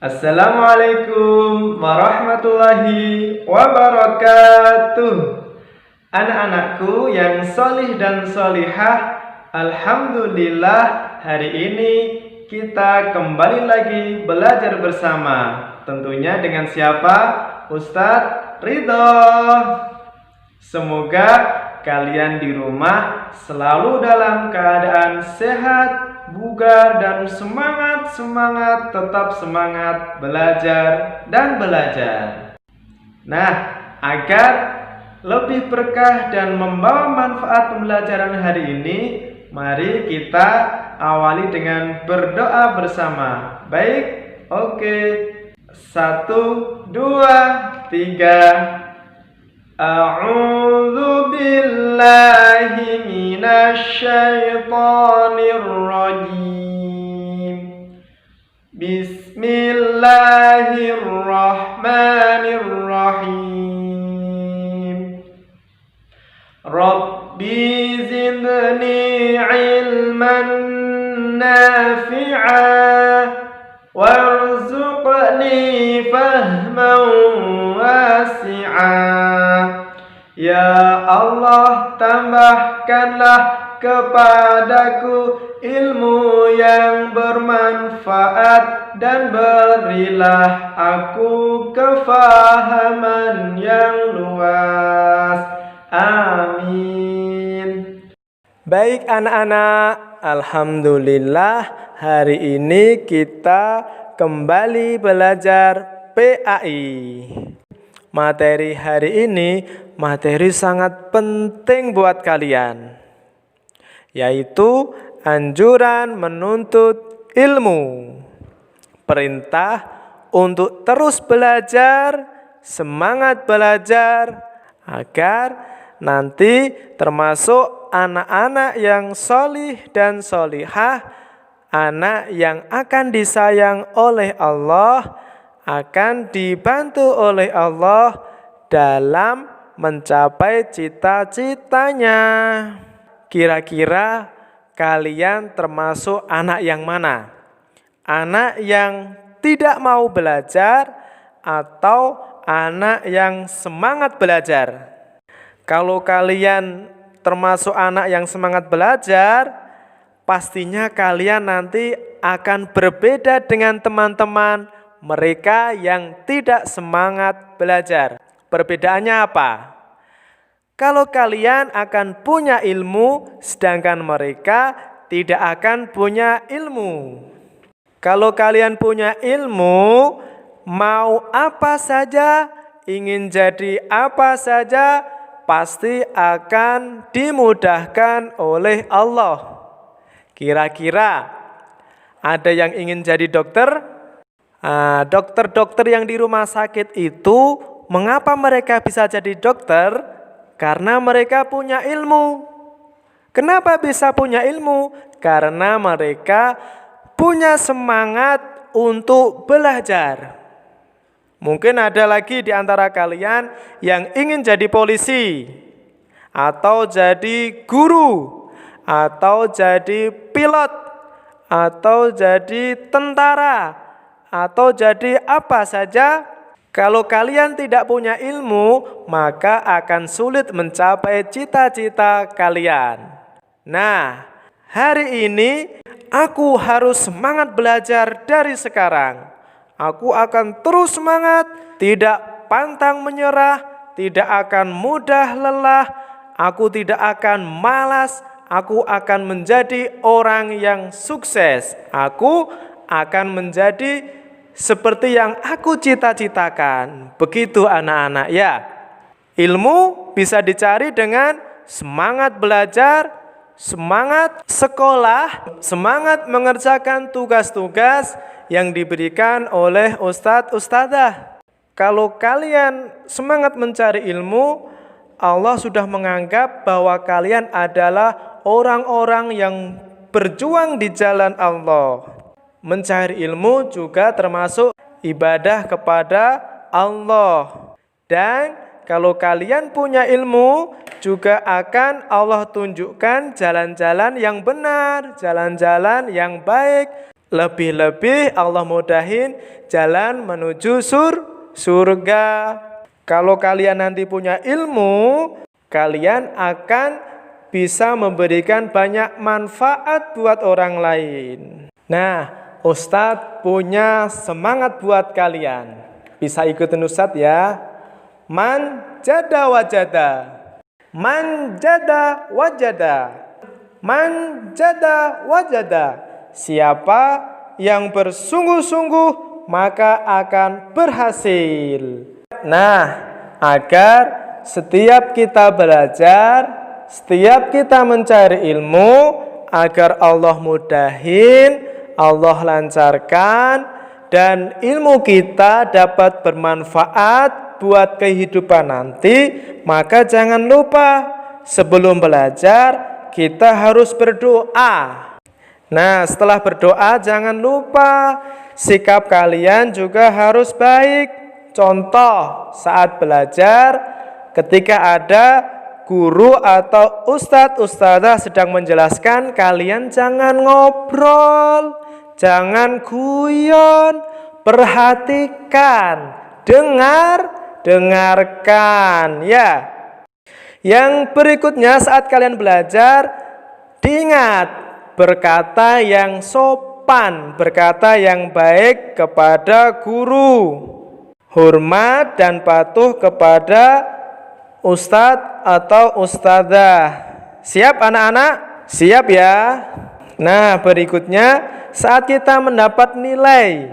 Assalamualaikum warahmatullahi wabarakatuh. Anak-anakku yang solih dan solihah, alhamdulillah hari ini kita kembali lagi belajar bersama. Tentunya dengan siapa? Ustadz Ridho. Semoga kalian di rumah selalu dalam keadaan sehat, bugar, dan semangat, tetap semangat belajar dan belajar. Nah, agar lebih berkah dan membawa manfaat pembelajaran hari ini, mari kita awali dengan berdoa bersama. Baik, oke. 1, 2, 3. A'udzu billahi minasy syaithanir rajim. Bismillahirrahmanirrahim. Rabbi zidni ilman nafi'a warzuqni fahman wasi'a. Ya Allah, tambahkanlah kepadaku ilmu yang bermanfaat dan berilah aku kefahaman yang luas. Amin. Baik anak-anak, alhamdulillah hari ini kita kembali belajar PAI. Materi hari ini materi sangat penting buat kalian, yaitu anjuran menuntut ilmu. Perintah untuk terus belajar, semangat belajar, agar nanti termasuk anak-anak yang solih dan solihah, anak yang akan disayang oleh Allah, akan dibantu oleh Allah dalam mencapai cita-citanya. Kira-kira kalian termasuk anak yang mana? Anak yang tidak mau belajar atau anak yang semangat belajar? Kalau kalian termasuk anak yang semangat belajar, pastinya kalian nanti akan berbeda dengan teman-teman mereka yang tidak semangat belajar. Perbedaannya apa? Kalau kalian akan punya ilmu, sedangkan mereka tidak akan punya ilmu. Kalau kalian punya ilmu, mau apa saja, ingin jadi apa saja, pasti akan dimudahkan oleh Allah. Kira-kira ada yang ingin jadi dokter? Dokter-dokter yang di rumah sakit itu, mengapa mereka bisa jadi dokter? Karena mereka punya ilmu. Kenapa bisa punya ilmu? Karena mereka punya semangat untuk belajar. Mungkin ada lagi di antara kalian yang ingin jadi polisi, atau jadi guru, atau jadi pilot, atau jadi tentara, atau jadi apa saja. Kalau kalian tidak punya ilmu, maka akan sulit mencapai cita-cita kalian. Nah, hari ini aku harus semangat belajar dari sekarang. Aku akan terus semangat, tidak pantang menyerah, tidak akan mudah lelah, aku tidak akan malas, aku akan menjadi orang yang sukses. Aku akan menjadi seperti yang aku cita-citakan. Begitu anak-anak ya. Ilmu bisa dicari dengan semangat belajar, semangat sekolah, semangat mengerjakan tugas-tugas yang diberikan oleh ustadz ustadzah. Kalau kalian semangat mencari ilmu, Allah sudah menganggap bahwa kalian adalah orang-orang yang berjuang di jalan Allah. Mencari ilmu juga termasuk ibadah kepada Allah. Dan kalau kalian punya ilmu, juga akan Allah tunjukkan jalan-jalan yang benar, jalan-jalan yang baik. Lebih-lebih Allah mudahin jalan menuju surga. Kalau kalian nanti punya ilmu, kalian akan bisa memberikan banyak manfaat buat orang lain. Nah, Ustadz punya semangat buat kalian. Bisa ikutin Ustadz ya. Man jada wajada. Man jada wajada. Man jada wajada. Siapa yang bersungguh-sungguh maka akan berhasil. Nah, agar setiap kita belajar, setiap kita mencari ilmu, agar Allah mudahin, Allah lancarkan, dan ilmu kita dapat bermanfaat buat kehidupan nanti, maka jangan lupa sebelum belajar kita harus berdoa. Nah, setelah berdoa jangan lupa sikap kalian juga harus baik. Contoh, saat belajar ketika ada guru atau ustadz-ustadzah sedang menjelaskan, kalian jangan ngobrol, jangan guyon, perhatikan, dengarkan ya. Yang berikutnya saat kalian belajar, diingat berkata yang sopan, berkata yang baik kepada guru, hormat dan patuh kepada ustadz atau ustadzah. Siap anak-anak? Siap ya? Nah, berikutnya saat kita mendapat nilai,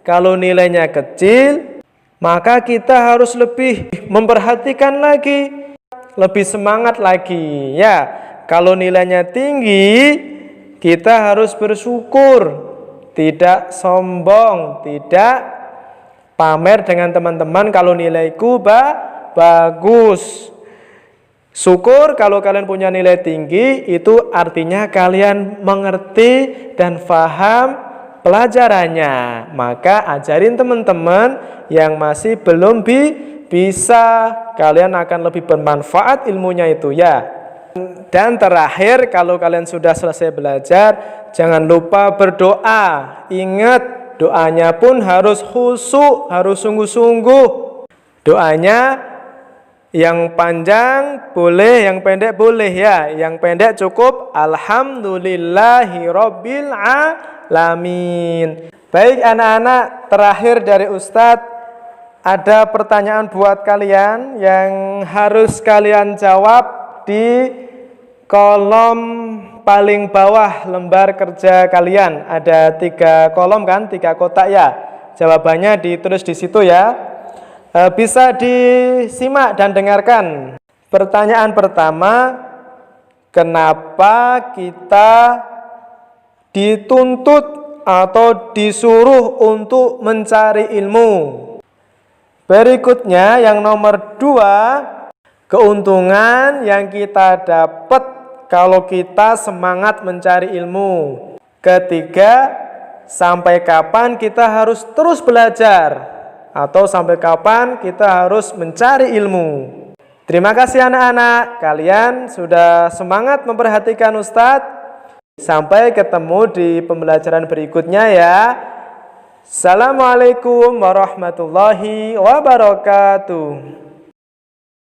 kalau nilainya kecil, maka kita harus lebih memperhatikan lagi, lebih semangat lagi ya. Kalau nilainya tinggi, kita harus bersyukur, tidak sombong, tidak pamer dengan teman-teman kalau nilaiku bagus. Syukur kalau kalian punya nilai tinggi, itu artinya kalian mengerti dan paham pelajarannya. Maka ajarin teman-teman yang masih belum bisa, kalian akan lebih bermanfaat ilmunya itu ya. Dan terakhir, kalau kalian sudah selesai belajar, jangan lupa berdoa. Ingat, doanya pun harus khusyuk, harus sungguh-sungguh. Doanya yang panjang boleh, yang pendek boleh ya. Yang pendek cukup Alhamdulillahirabbil alamin. Baik anak-anak, terakhir dari Ustadz, ada pertanyaan buat kalian yang harus kalian jawab di kolom paling bawah lembar kerja kalian. Ada 3 kolom kan, 3 kotak ya. Jawabannya ditulis di situ ya. Bisa disimak dan dengarkan. Pertanyaan pertama, kenapa kita dituntut atau disuruh untuk mencari ilmu? Berikutnya yang nomor 2, keuntungan yang kita dapat kalau kita semangat mencari ilmu. Ketiga, sampai kapan kita harus terus belajar atau sampai kapan kita harus mencari ilmu. Terima kasih anak-anak, kalian sudah semangat memperhatikan Ustadz. Sampai ketemu di pembelajaran berikutnya ya. Assalamualaikum warahmatullahi wabarakatuh.